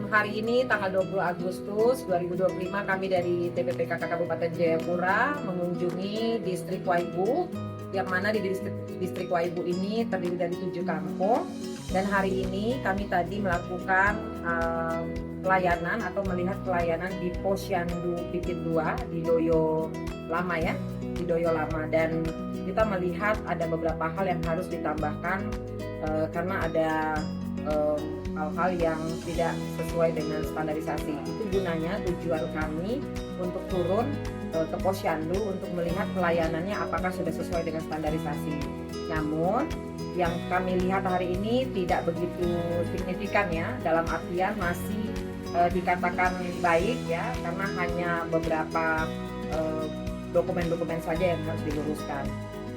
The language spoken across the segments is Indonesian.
hari ini tanggal 20 Agustus 2025 kami dari TPPKK Kabupaten Jayapura mengunjungi distrik Waibu, yang mana di distrik Waibu ini terdiri dari 7 kampung. Dan hari ini kami tadi melakukan pelayanan atau melihat pelayanan di Posyandu Pipit 2 di Doyo Lama ya, di Doyo Lama. Dan kita melihat ada beberapa hal yang harus ditambahkan karena ada hal-hal yang tidak sesuai dengan standarisasi. Itu gunanya, tujuan kami untuk turun ke Posyandu untuk melihat pelayanannya apakah sudah sesuai dengan standarisasi. Namun yang kami lihat hari ini tidak begitu signifikan ya, dalam artian masih dikatakan baik ya, karena hanya beberapa dokumen-dokumen saja yang harus diluruskan.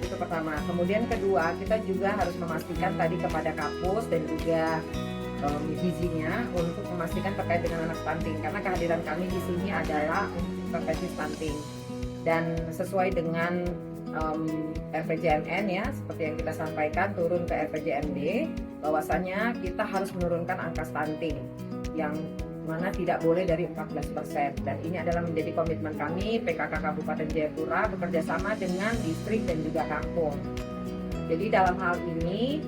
Itu pertama. Kemudian kedua, kita juga harus memastikan tadi kepada Kapus dan juga gizinya untuk memastikan terkait dengan anak stunting, karena kehadiran kami di sini adalah untuk prevensi stunting dan sesuai dengan RPJMN ya, seperti yang kita sampaikan turun ke RPJMD bahwasanya kita harus menurunkan angka stunting yang mana tidak boleh dari 14%, dan ini adalah menjadi komitmen kami PKK Kabupaten Jayapura bekerjasama dengan distrik dan juga kampung. Jadi dalam hal ini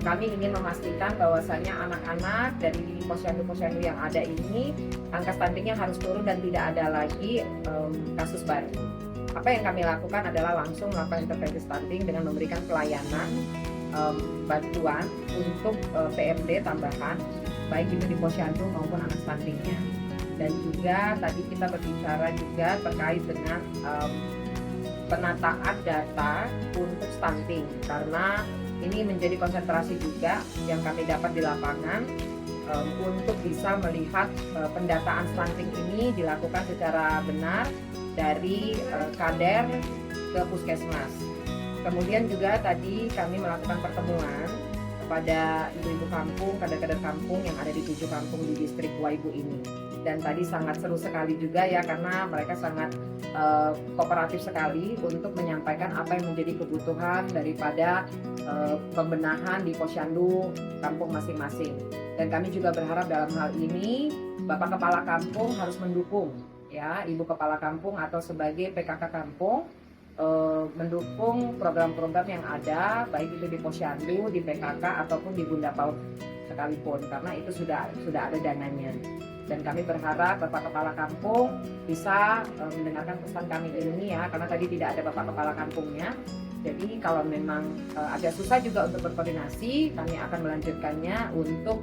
kami ingin memastikan bahwasanya anak-anak dari posyandu-posyandu yang ada ini angka stuntingnya harus turun dan tidak ada lagi kasus baru. Apa yang kami lakukan adalah langsung melakukan intervensi stunting dengan memberikan pelayanan bantuan untuk PMD tambahan, baik itu di posyandu maupun anak stuntingnya. Dan juga tadi kita berbicara juga terkait dengan penataan data untuk stunting, karena ini menjadi konsentrasi juga yang kami dapat di lapangan untuk bisa melihat pendataan stunting ini dilakukan secara benar dari kader ke puskesmas. Kemudian juga tadi kami melakukan pertemuan kepada ibu-ibu kampung, kader-kader kampung yang ada di 7 kampung di distrik Waibu ini. Dan tadi sangat seru sekali juga ya, karena mereka sangat kooperatif sekali untuk menyampaikan apa yang menjadi kebutuhan daripada pembenahan di posyandu kampung masing-masing. Dan kami juga berharap dalam hal ini Bapak Kepala Kampung harus mendukung ya, Ibu Kepala Kampung atau sebagai PKK Kampung mendukung program-program yang ada, baik itu di posyandu, di PKK ataupun di Bunda PAUD sekalipun, karena itu sudah ada dananya. Dan kami berharap Bapak Kepala Kampung bisa mendengarkan pesan kami ini ya, karena tadi tidak ada Bapak Kepala Kampungnya. Jadi kalau memang agak susah juga untuk berkoordinasi, kami akan melanjutkannya untuk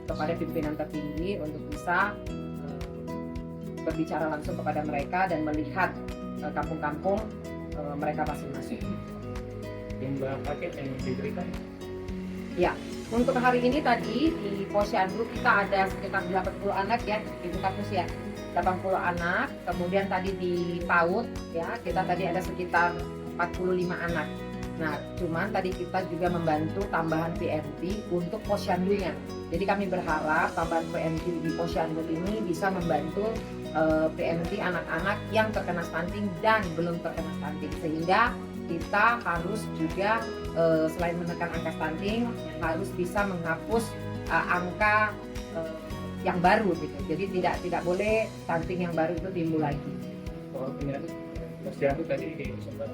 kepada pimpinan tertinggi untuk bisa berbicara langsung kepada mereka dan melihat kampung-kampung mereka masing-masing. Jumlah paket yang diberikan? Ya, untuk hari ini tadi di posyandu kita ada sekitar 80 anak ya, Ibu Kapus ya, 80 anak. Kemudian tadi di PAUD ya, kita tadi ada sekitar 45 anak. Nah, cuman tadi kita juga membantu tambahan PMT untuk posyandunya. Jadi kami berharap tambahan PMT di posyandu ini bisa membantu PMT anak-anak yang terkena stunting dan belum terkena stunting, sehingga kita harus juga selain menekan angka stunting harus bisa menghapus angka yang baru gitu. Jadi tidak boleh stunting yang baru itu timbul lagi. Oh, posyandu tadi sempat.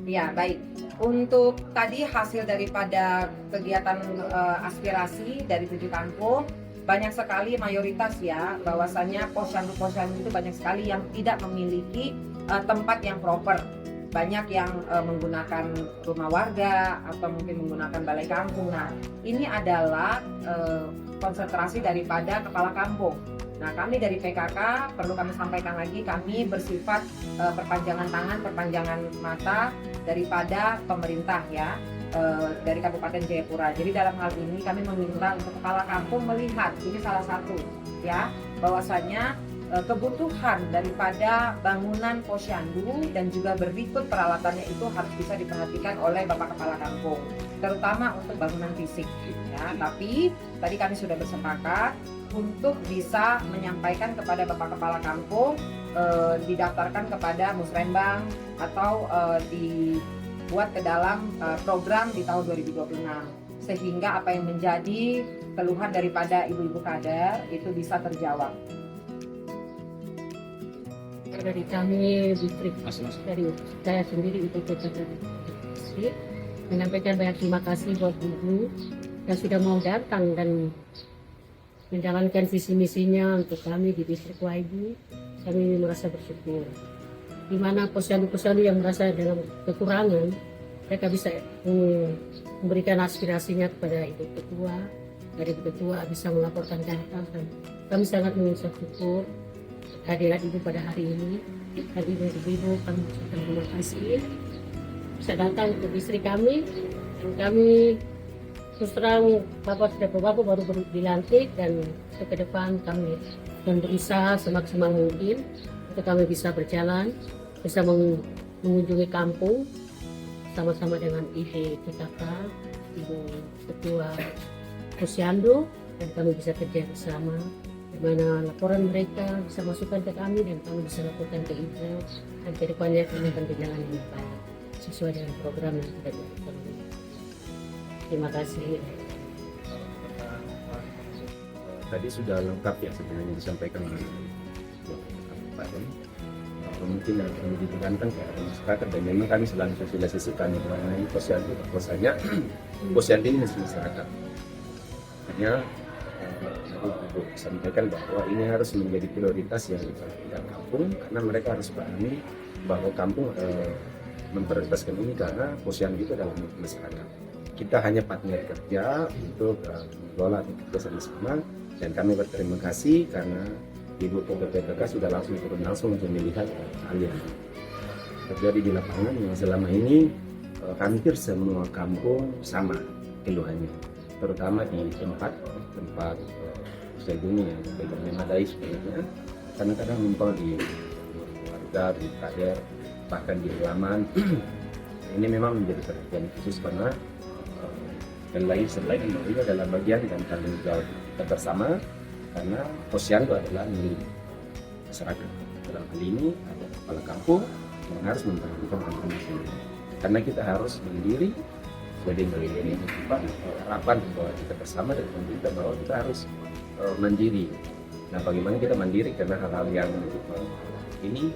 Ya, baik. Untuk tadi hasil daripada kegiatan aspirasi dari 7 kampung, banyak sekali mayoritas ya, bahwasannya posyandu-posyandu itu banyak sekali yang tidak memiliki tempat yang proper. Banyak yang menggunakan rumah warga atau mungkin menggunakan balai kampung. Nah, ini adalah konsentrasi daripada kepala kampung. Nah, kami dari PKK perlu kami sampaikan lagi, kami bersifat perpanjangan tangan, perpanjangan mata daripada pemerintah ya, dari Kabupaten Jayapura. Jadi dalam hal ini kami meminta untuk kepala kampung melihat, ini salah satu ya, bahwasanya kebutuhan daripada bangunan posyandu dan juga berikut peralatannya itu harus bisa diperhatikan oleh Bapak Kepala Kampung, terutama untuk bangunan fisik ya. Tapi tadi kami sudah bersepakat untuk bisa menyampaikan kepada Bapak Kepala Kampung, didaftarkan kepada Musrembang atau dibuat ke dalam program di tahun 2026. sehingga apa yang menjadi keluhan daripada ibu-ibu kader itu bisa terjawab. Dari kami distrik, Mas. dari saya sendiri itu distrik menyampaikan banyak terima kasih buat ibu yang sudah mau datang dan menjalankan visi misinya untuk kami di distrik Waibu. Kami merasa bersyukur. Di mana posyandu-posyandu yang merasa dalam kekurangan, mereka bisa memberikan aspirasinya kepada ibu ketua. Dari ibu ketua bisa melaporkan data. Kami sangat mengucap syukur kehadiran ibu pada hari ini. Dan ibu kami mengucapkan terima kasih bisa datang ke distrik kami. Dan kami terus terang Bapak baru dilantik dan ke depan kami dan berusaha semaksimal mungkin untuk kami bisa berjalan, bisa mengunjungi kampung sama-sama dengan Ibu PKK, Ibu Ketua Posyandu, dan kami bisa kerja bersama di mana laporan mereka bisa masukkan ke kami dan kami bisa laporkan ke Ibu, dan ke depannya kami akan berjalan dengan baik sesuai dengan program yang sudah dilakukan. Terima kasih. Tadi sudah lengkap ya sebenarnya disampaikan oleh Kabupaten. Mungkin yang perlu ditekankan kepada masyarakat dan memang kami selalu sosialisasikan mengenai posyandu. Bahwasanya posyandu ini masih masyarakat. Hanya untuk sampaikan bahwa ini harus menjadi prioritas yang tidak kampung karena mereka harus pahami bahwa kampung memprioritaskan ini karena posyandu itu adalah masyarakat. Kita hanya partner kerja untuk mengelola aktivitas bersama dan kami berterima kasih karena Ibu PKK sudah langsung untuk melihat hal yang terjadi di lapangan yang selama ini hampir semua kampung sama keluhannya, terutama di tempat posyandu yang tidak memadai sebenarnya, karena kadang numpang di warga, di kader, bahkan di halaman. Ini memang menjadi perhatian khusus karena dan lain selain itu adalah bagian dan tanggung jawab kita bersama karena posyandu adalah milik masyarakat. Dalam hal ini ada kepala kampung yang harus memperhatikan kampung sendiri. Karena kita harus mandiri sebagai ini harapan bahwa kita bersama dan pemerintah bahwa kita harus mandiri. Nah, bagaimana kita mandiri karena hal-hal yang ini